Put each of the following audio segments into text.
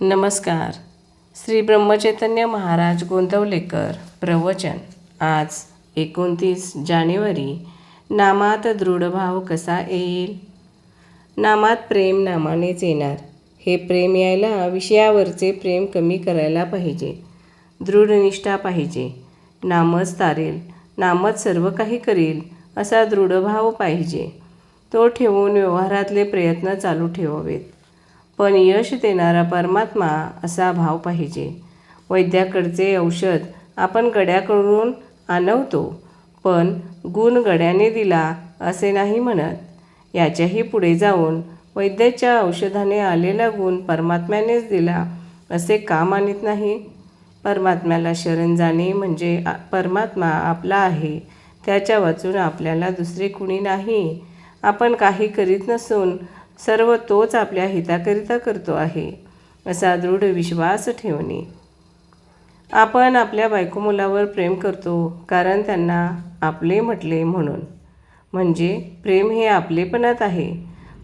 नमस्कार. श्री ब्रह्मचैतन्य महाराज गोंदवलेकर प्रवचन. आज 29 जानेवारी. नामात दृढभाव कसा येईल? नामात प्रेम नामानेच येणार. हे प्रेम यायला विषयावरचे प्रेम कमी करायला पाहिजे. दृढनिष्ठा पाहिजे. नामच तारेल, नामच सर्व काही करील असा दृढभाव पाहिजे. तो ठेवून व्यवहारातले प्रयत्न चालू ठेवावेत. पण यश देणारा परमात्मा असा भाव पाहिजे. वैद्याकडचे औषध आपण गड्याकडून आणवतो, पण गुण गड्याने दिला असे नाही म्हणत. याच्याही पुढे जाऊन वैद्याच्या औषधाने आलेला गुण परमात्म्यानेच दिला असे का मानित नाही? परमात्म्याला शरण जाणे म्हणजे परमात्मा आपला आहे, त्याच्या वाचून आपल्याला दुसरे कुणी नाही. आपण काही करीत नसून सर्व तोच आपल्या हिताकरिता करतो आहे असा दृढ विश्वास ठेवणे. आपण आपल्या बायको मुलावर प्रेम करतो कारण त्यांना आपले म्हटले म्हणून. म्हणजे प्रेम हे आपलेपणात आहे.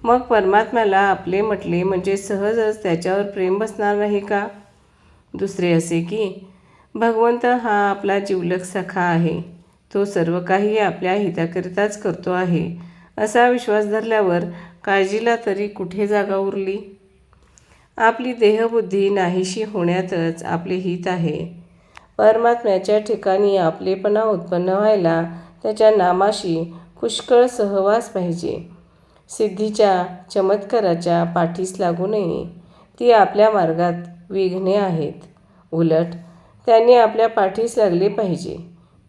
मग परमात्म्याला आपले म्हटले म्हणजे सहजच त्याच्यावर प्रेम बसणार नाही का? दुसरे असे की भगवंत हा आपला जिवलग सखा आहे, तो सर्व काही आपल्या हिताकरिताच करतो आहे असा विश्वास धरल्यावर काळजीला तरी कुठे जागा उरली? आपली देहबुद्धी नाहीशी होण्यातच आपले हित आहे. परमात्म्याच्या ठिकाणी आपलेपणा उत्पन्न व्हायला त्याच्या नामाशी पुष्कळ सहवास पाहिजे. सिद्धीच्या चमत्काराच्या पाठीस लागू नये. ती आपल्या मार्गात विघ्ने आहेत. उलट त्यांनी आपल्या पाठीस लागले पाहिजे.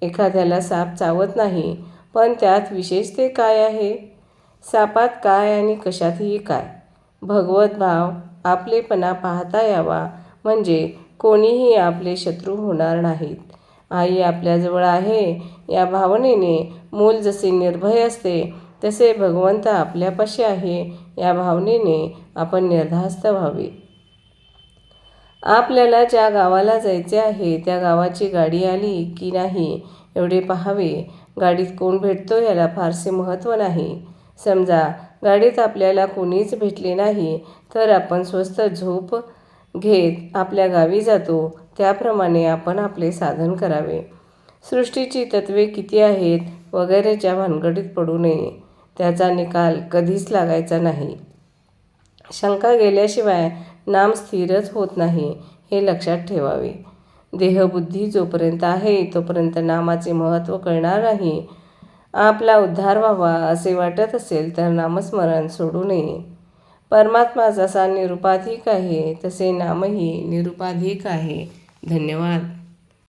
एखाद्याला साप चावत नाही, पण त्यात विशेष ते काय आहे? सापात काय आणि कशातही काय? भगवत भाव आपलेपणा पाहता यावा म्हणजे कोणीही आपले शत्रू होणार नाहीत. आई आपल्याजवळ आहे या भावनेने मूल जसे निर्भय असते, तसे भगवंत आपल्यापाशी आहे या भावनेने आपण निर्धास्त व्हावे. आपल्याला ज्या गावाला जायचे आहे त्या गावाची गाडी आली की नाही एवढे पाहावे. गाडीत कोण भेटतो याला फारसे महत्त्व नाही. समजा गाडीत आपल्याला कोणीच भेटले नाही तर आपण स्वस्थ झोप घेत आपल्या गावी जातो, त्याप्रमाणे आपण आपले साधन करावे. सृष्टीची तत्त्वे किती आहेत वगैरेच्या भानगडीत पडू नये. त्याचा निकाल कधीच लागायचा नाही. शंका गेल्याशिवाय नाम स्थिरच होत नाही हे लक्षात ठेवावे. देहबुद्धी जोपर्यंत आहे तोपर्यंत नामाचे महत्त्व कळणार नाही. आपला उद्धार व्हावा असे वाटत असेल तर नामस्मरण सोडू नये. परमात्मा जसा निरुपाधिक आहे तसे नामही निरुपाधिक आहे. धन्यवाद.